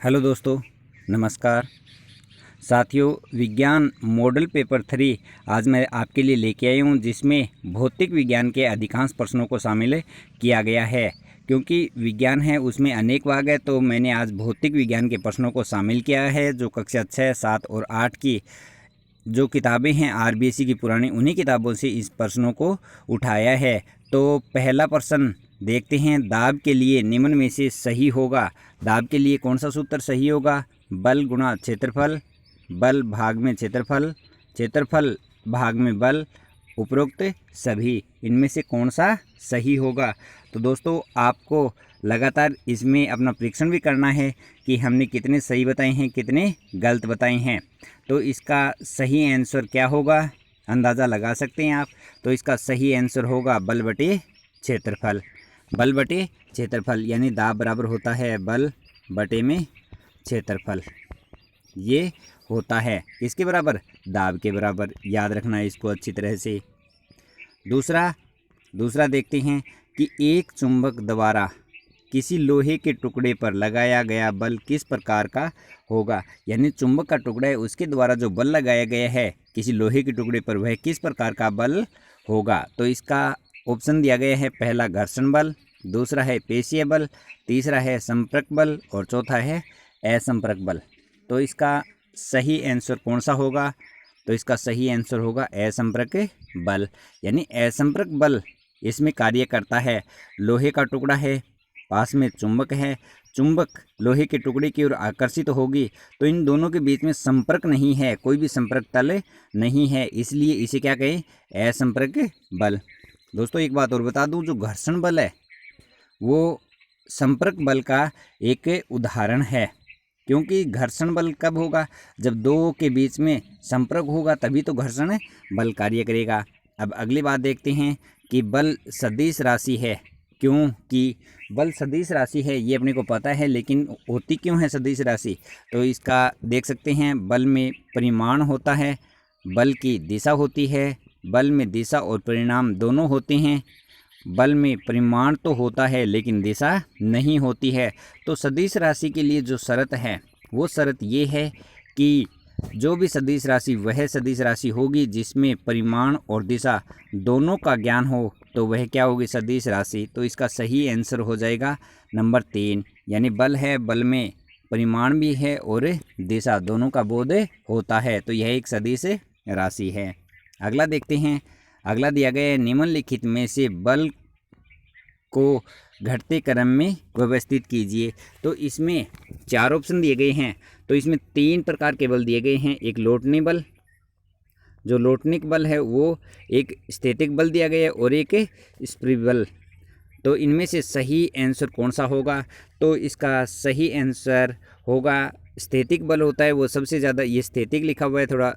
Hello दोस्तों, नमस्कार साथियों। विज्ञान मॉडल पेपर 3 आज मैं आपके लिए लेके आया हूँ, जिसमें भौतिक विज्ञान के अधिकांश प्रश्नों को शामिल किया गया है। क्योंकि विज्ञान है उसमें अनेक भाग है, तो मैंने आज भौतिक विज्ञान के प्रश्नों को शामिल किया है। जो कक्षा 6, 7 और 8 की जो किताबें हैं आरबीएसई की पुरानी, उन्हीं किताबों से इस प्रश्नों को उठाया है। तो पहला प्रश्न देखते हैं। दाब के लिए निम्न में से सही होगा। दाब के लिए कौन सा सूत्र सही होगा? बल गुणा क्षेत्रफल, बल भाग में क्षेत्रफल, क्षेत्रफल भाग में बल, उपरोक्त सभी। इनमें से कौन सा सही होगा? तो दोस्तों, आपको लगातार इसमें अपना परीक्षण भी करना है कि हमने कितने सही बताए हैं, कितने गलत बताए हैं। तो इसका सही आंसर क्या होगा, अंदाज़ा लगा सकते हैं आप। तो इसका सही आंसर होगा बल बटे क्षेत्रफल। बल बटे क्षेत्रफल यानी दाब बराबर होता है बल बटे में क्षेत्रफल। ये होता है किसके बराबर? दाब के बराबर। याद रखना है इसको अच्छी तरह से। दूसरा देखते हैं कि एक चुंबक द्वारा किसी लोहे के टुकड़े पर लगाया गया बल किस प्रकार का होगा। यानी चुंबक का टुकड़ा है, उसके द्वारा जो बल लगाया गया है किसी लोहे के टुकड़े पर, वह किस प्रकार का बल होगा। तो इसका ऑप्शन दिया गया है। पहला घर्षण बल, दूसरा है पेशीय बल, तीसरा है संपर्क बल और चौथा है असंपर्क बल। तो इसका सही आंसर कौन सा होगा? तो इसका सही आंसर होगा असंपर्क बल। यानी असंपर्क बल इसमें कार्य करता है। लोहे का टुकड़ा है, पास में चुंबक है, चुंबक लोहे के टुकड़े की ओर आकर्षित होगी, तो इन दोनों के बीच में संपर्क नहीं है, कोई भी संपर्क तल नहीं है, इसलिए इसे क्या कहें? असंपर्क बल। दोस्तों, एक बात और बता दूं, जो घर्षण बल है वो संपर्क बल का एक उदाहरण है। क्योंकि घर्षण बल कब होगा? जब दो के बीच में संपर्क होगा, तभी तो घर्षण बल कार्य करेगा। अब अगली बात देखते हैं कि बल सदिश राशि है। क्योंकि बल सदिश राशि है ये अपने को पता है, लेकिन होती क्यों है सदिश राशि? तो इसका देख सकते हैं। बल में परिमाण होता है, बल की दिशा होती है। बल में दिशा और परिमाण दोनों होते हैं। बल में परिमाण तो होता है लेकिन दिशा नहीं होती है। तो सदिश राशि के लिए जो शर्त है वो शर्त ये है कि जो भी सदिश राशि वह सदिश राशि होगी जिसमें परिमाण और दिशा दोनों का ज्ञान हो, तो वह क्या होगी? सदिश राशि। तो इसका सही आंसर हो जाएगा नंबर 3। यानी बल है, बल में परिमाण भी है और दिशा दोनों का बोध होता है, तो यह एक सदिश राशि है। अगला देखते हैं। अगला दिया गया है, निम्नलिखित में से बल को घटते क्रम में व्यवस्थित कीजिए। तो इसमें 4 ऑप्शन दिए गए हैं। तो इसमें 3 प्रकार के बल दिए गए हैं। एक लोटनी बल, जो लोटनिक बल है वो, एक स्थैतिक बल दिया गया है और एक स्प्रिंग बल। तो इनमें से सही आंसर कौन सा होगा? तो इसका सही आंसर होगा स्थैतिक बल होता है वो सबसे ज़्यादा। ये स्थैतिक लिखा हुआ है, थोड़ा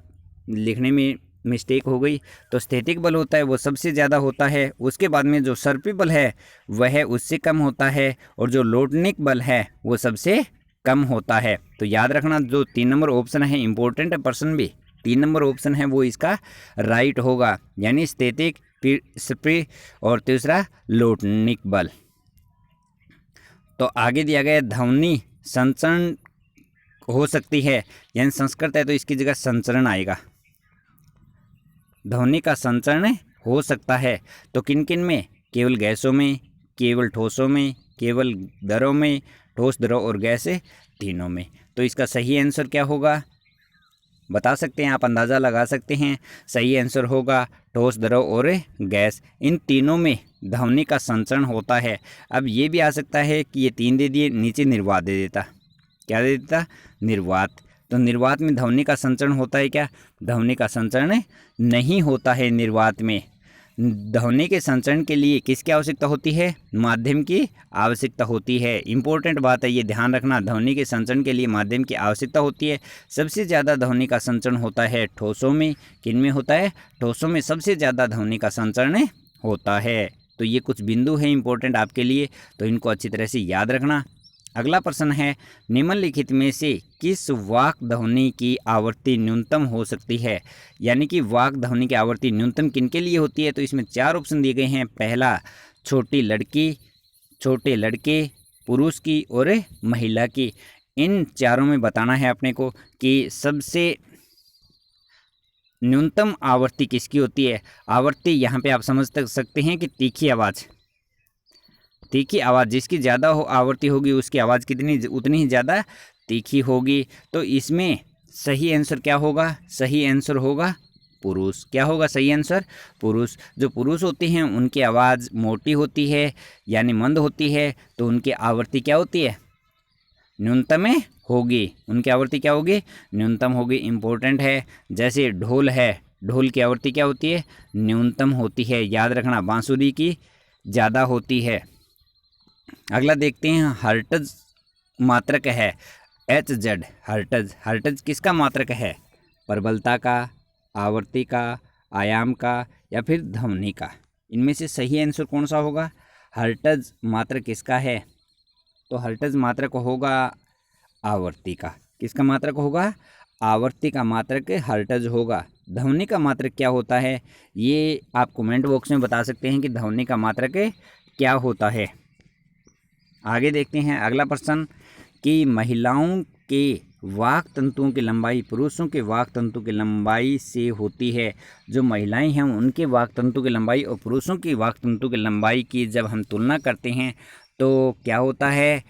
लिखने में मिस्टेक हो गई। तो स्थैतिक बल होता है वो सबसे ज़्यादा होता है। उसके बाद में जो सर्पी बल है वह उससे कम होता है, और जो लोटनिक बल है वो सबसे कम होता है। तो याद रखना, जो 3 नंबर ऑप्शन है, इंपॉर्टेंट है प्रश्न भी, 3 नंबर ऑप्शन है वो इसका राइट होगा। यानी स्थैतिक, फिर स्प्री और तीसरा लोटनिक बल। तो आगे दिया गया ध्वनि संचरण हो सकती है, यानी संस्कृत है तो इसकी जगह संचरण आएगा। ध्वनि का संचरण हो सकता है तो किन किन में? केवल गैसों में, केवल ठोसों में, केवल द्रव में, ठोस, द्रव और गैस तीनों में। तो इसका सही आंसर क्या होगा? बता सकते हैं आप, अंदाज़ा लगा सकते हैं। सही आंसर होगा ठोस, द्रव और गैस। इन तीनों में ध्वनि का संचरण होता है। अब ये भी आ सकता है कि ये 3 दे दिए, नीचे निर्वात दे देता। क्या दे देता? निर्वात। तो निर्वात में ध्वनि का संचरण होता है क्या? ध्वनि का संचरण नहीं होता है निर्वात में। ध्वनि के संचरण के लिए किसकी आवश्यकता होती है? माध्यम की आवश्यकता होती है। इंपॉर्टेंट बात है, ये ध्यान रखना। ध्वनि के संचरण के लिए माध्यम की आवश्यकता होती है। सबसे ज़्यादा ध्वनि का संचरण होता है ठोसों में। किन में होता है? ठोसों में सबसे ज़्यादा ध्वनि का संचरण होता है। तो ये कुछ बिंदु हैं इंपॉर्टेंट आपके लिए, तो इनको अच्छी तरह से याद रखना। अगला प्रश्न है, निम्नलिखित में से किस वाक ध्वनि की आवृत्ति न्यूनतम हो सकती है? यानी कि वाक ध्वनि की आवृत्ति न्यूनतम किनके लिए होती है? तो इसमें 4 ऑप्शन दिए गए हैं। पहला छोटी लड़की, छोटे लड़के, पुरुष की और महिला की। इन चारों में बताना है अपने को कि सबसे न्यूनतम आवृत्ति किसकी होती है। आवृत्ति यहाँ पे आप समझ सकते हैं कि तीखी आवाज़ जिसकी ज़्यादा आवृत्ति होगी उसकी आवाज़ कितनी उतनी ही ज़्यादा तीखी होगी। तो इसमें सही आंसर क्या होगा? सही आंसर होगा पुरुष। क्या होगा सही आंसर? पुरुष। जो पुरुष होते हैं उनकी आवाज़ मोटी होती है यानी मंद होती है, तो उनकी आवृत्ति क्या होती है? न्यूनतम होगी। उनकी आवृत्ति क्या होगी? न्यूनतम होगी। इम्पोर्टेंट है। जैसे ढोल है, ढोल की आवृत्ति क्या होती है? न्यूनतम होती है। याद रखना, बांसुरी की ज़्यादा होती है। अगला देखते हैं, हर्ट्ज मात्रक है HZ। हर्ट्ज किसका मात्रक है? प्रबलता का, आवृत्ति का, आयाम का या फिर ध्वनि का? इनमें से सही आंसर कौन सा होगा? हर्ट्ज मात्रक किसका है? तो हर्ट्ज मात्रक होगा आवृत्ति का। किसका मात्रक होगा? आवृत्ति का मात्रक हर्ट्ज होगा। ध्वनि का मात्रक क्या होता है? ये आप कमेंट बॉक्स में बता सकते हैं कि ध्वनि का मात्रक क्या होता है। आगे देखते हैं अगला प्रश्न कि महिलाओं के वाक तंतुओं की लंबाई पुरुषों के वाक तंतु की लंबाई से होती है। जो महिलाएं हैं उनके वाक तंतु की लंबाई और पुरुषों की वाक तंतु की लंबाई की जब हम तुलना करते हैं तो क्या होता है?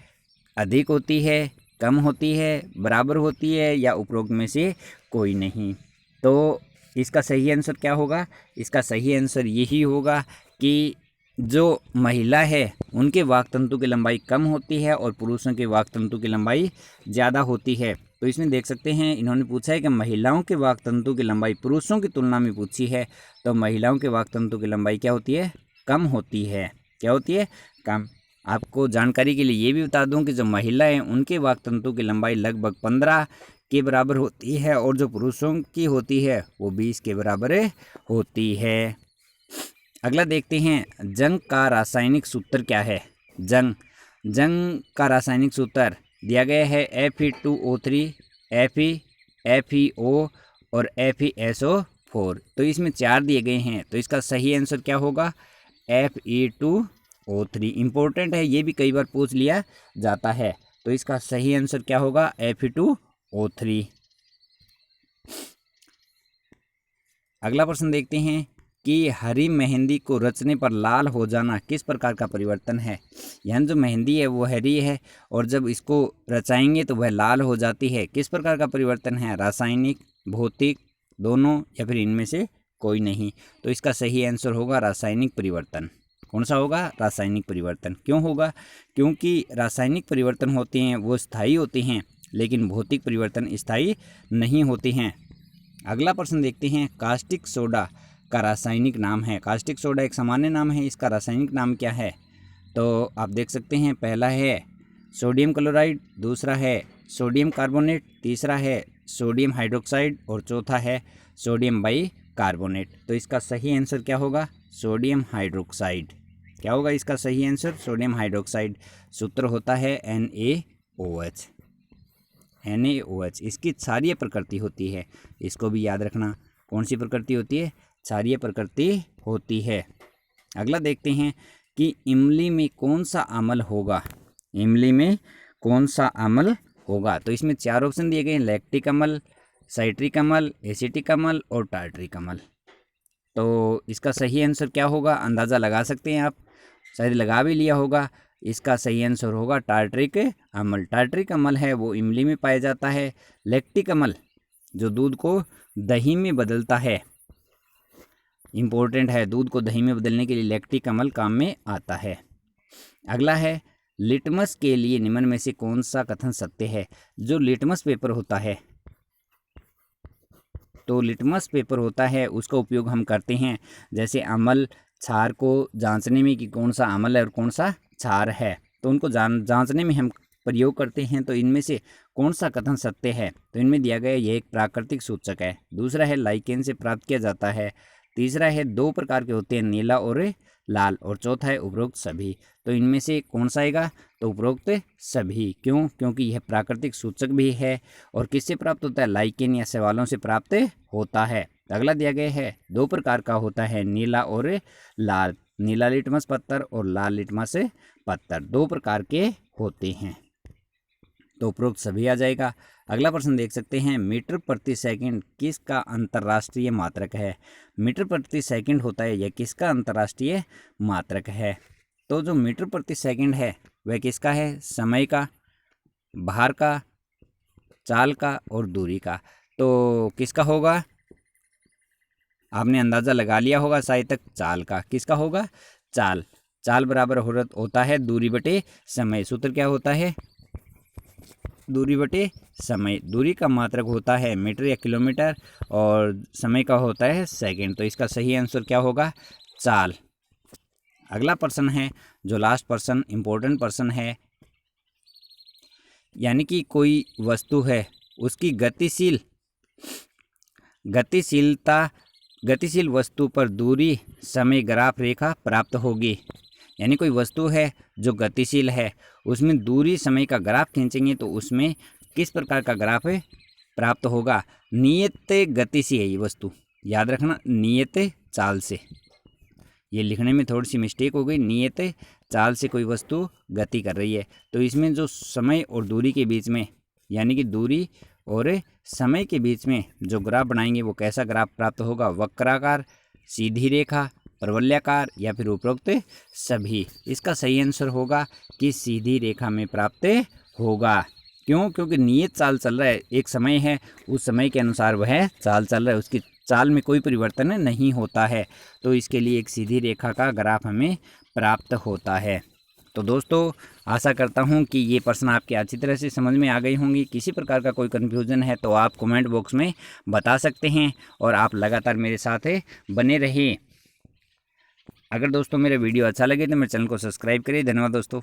अधिक होती है, कम होती है, बराबर होती है या उपरोक्त में से कोई नहीं। तो इसका सही आंसर क्या होगा? इसका सही आंसर यही होगा कि जो महिला है उनके वाक तंतु की लंबाई कम होती है और पुरुषों के वाक तंतु की लंबाई ज़्यादा होती है। तो इसमें देख सकते हैं इन्होंने पूछा है कि महिलाओं के वाक तंतु की लंबाई पुरुषों की तुलना में पूछी है, तो महिलाओं के वाक तंतु की लंबाई क्या होती है? कम होती है। क्या होती है? कम। आपको जानकारी के लिए ये भी बता दूं कि जो महिला हैं उनके वाक तंतु की लंबाई लगभग 15 के बराबर होती है और जो पुरुषों की होती है वो 20 के बराबर होती है। अगला देखते हैं, जंग का रासायनिक सूत्र क्या है? जंग का रासायनिक सूत्र दिया गया है Fe2O3, FeO और FeSO4। तो इसमें 4 दिए गए हैं, तो इसका सही आंसर क्या होगा? Fe2O3। इम्पोर्टेंट है, ये भी कई बार पूछ लिया जाता है। तो इसका सही आंसर क्या होगा? Fe2O3। अगला प्रश्न देखते हैं कि हरी मेहंदी को रचने पर लाल हो जाना किस प्रकार का परिवर्तन है? यानी जो मेहंदी है वो हरी है और जब इसको रचाएंगे तो वह लाल हो जाती है। किस प्रकार का परिवर्तन है? रासायनिक, भौतिक, दोनों या फिर इनमें से कोई नहीं। तो इसका सही आंसर होगा रासायनिक परिवर्तन। कौन सा होगा? रासायनिक परिवर्तन। क्यों होगा? क्योंकि रासायनिक परिवर्तन होते हैं वो स्थायी होते हैं लेकिन भौतिक परिवर्तन स्थायी नहीं होते हैं। अगला प्रश्न देखते हैं, कास्टिक सोडा का रासायनिक नाम है। कास्टिक सोडा एक सामान्य नाम है, इसका रासायनिक नाम क्या है? तो आप देख सकते हैं, पहला है सोडियम क्लोराइड, दूसरा है सोडियम कार्बोनेट, तीसरा है सोडियम हाइड्रोक्साइड और चौथा है सोडियम बाइकार्बोनेट। तो इसका सही आंसर क्या होगा? Sodium hydroxide. क्या होगा इसका सही आंसर? Sodium hydroxide. सूत्र होता है NaOH। इसकी क्षारीय प्रकृति होती है, इसको भी याद रखना। कौन सी प्रकृति होती है? क्षारीय प्रकृति होती है। अगला देखते हैं कि इमली में कौन सा अम्ल होगा? इमली में कौन सा अम्ल होगा? तो इसमें 4 ऑप्शन दिए गए हैं, लैक्टिक अम्ल, साइट्रिक अम्ल, एसिटिक अम्ल और टार्टरिक अम्ल। तो इसका सही आंसर क्या होगा? अंदाज़ा लगा सकते हैं आप, शायद लगा भी लिया होगा। इसका सही आंसर होगा टार्टरिक अम्ल। टार्टरिक अम्ल है वो इमली में पाया जाता है। लैक्टिक अम्ल जो दूध को दही में बदलता है, इम्पोर्टेंट है, दूध को दही में बदलने के लिए लैक्टिक अम्ल काम में आता है। अगला है, लिटमस के लिए निम्न में से कौन सा कथन सत्य है? जो लिटमस पेपर होता है, तो लिटमस पेपर होता है उसका उपयोग हम करते हैं जैसे अम्ल क्षार को जांचने में कि कौन सा अम्ल है और कौन सा क्षार है, तो उनको जांचने में हम प्रयोग करते हैं। तो इनमें से कौन सा कथन सत्य है? तो इनमें दिया गया यह एक प्राकृतिक सूचक है, दूसरा है लाइकेन से प्राप्त किया जाता है, तीसरा है 2 प्रकार के होते हैं नीला और लाल, और चौथा है उपरोक्त सभी। तो इनमें से कौन सा आएगा? तो उपरोक्त सभी। क्यों? क्योंकि यह प्राकृतिक सूचक भी है और किससे प्राप्त होता है? लाइकेन या शैवालों से प्राप्त होता है। अगला दिया गया है 2 प्रकार का होता है नीला और लाल, नीला लिटमस पत्थर और लाल लिटमस पत्थर, 2 प्रकार के होते हैं। तो उपरोक्त सभी आ जाएगा। अगला प्रश्न देख सकते हैं, मीटर प्रति सेकंड किसका अंतर्राष्ट्रीय मात्रक है। मीटर प्रति सेकंड होता है, यह किसका अंतर्राष्ट्रीय मात्रक है। तो जो मीटर प्रति सेकंड है वह किसका है, समय का, भार का, चाल का और दूरी का। तो किसका होगा, आपने अंदाज़ा लगा लिया होगा शायद तक, चाल का। किसका होगा, चाल। चाल बराबर होता है दूरी बटे समय। सूत्र क्या होता है, दूरी बटे समय। दूरी का मात्रक होता है मीटर या किलोमीटर और समय का होता है सेकंड। तो इसका सही आंसर क्या होगा, चाल। अगला प्रश्न है, जो लास्ट प्रश्न इम्पोर्टेंट प्रश्न है, यानी कि कोई वस्तु है उसकी गतिशील वस्तु पर दूरी समय ग्राफ रेखा प्राप्त होगी। यानी कोई वस्तु है जो गतिशील है, उसमें दूरी समय का ग्राफ खींचेंगे तो उसमें किस प्रकार का ग्राफ प्राप्त होगा। नियत गति से है ये वस्तु, याद रखना, नियत चाल से। ये लिखने में थोड़ी सी मिस्टेक हो गई, नियत चाल से कोई वस्तु गति कर रही है। तो इसमें जो समय और दूरी के बीच में, यानी कि दूरी और समय के बीच में जो ग्राफ बनाएंगे वो कैसा ग्राफ प्राप्त होगा, वक्राकार, सीधी रेखा, परवलयाकार या फिर उपरोक्त सभी। इसका सही आंसर होगा कि सीधी रेखा में प्राप्त होगा। क्यों, क्योंकि नियत चाल चल रहा है, एक समय है, उस समय के अनुसार वह चाल चल रहा है, उसकी चाल में कोई परिवर्तन नहीं होता है। तो इसके लिए एक सीधी रेखा का ग्राफ हमें प्राप्त होता है। तो दोस्तों आशा करता हूं कि ये प्रश्न आपके अच्छी तरह से समझ में आ गई होंगी। किसी प्रकार का कोई कन्फ्यूज़न है तो आप कमेंट बॉक्स में बता सकते हैं और आप लगातार मेरे साथ बने रहें। अगर दोस्तों मेरा वीडियो अच्छा लगे तो मेरे चैनल को सब्सक्राइब करिए। धन्यवाद दोस्तों।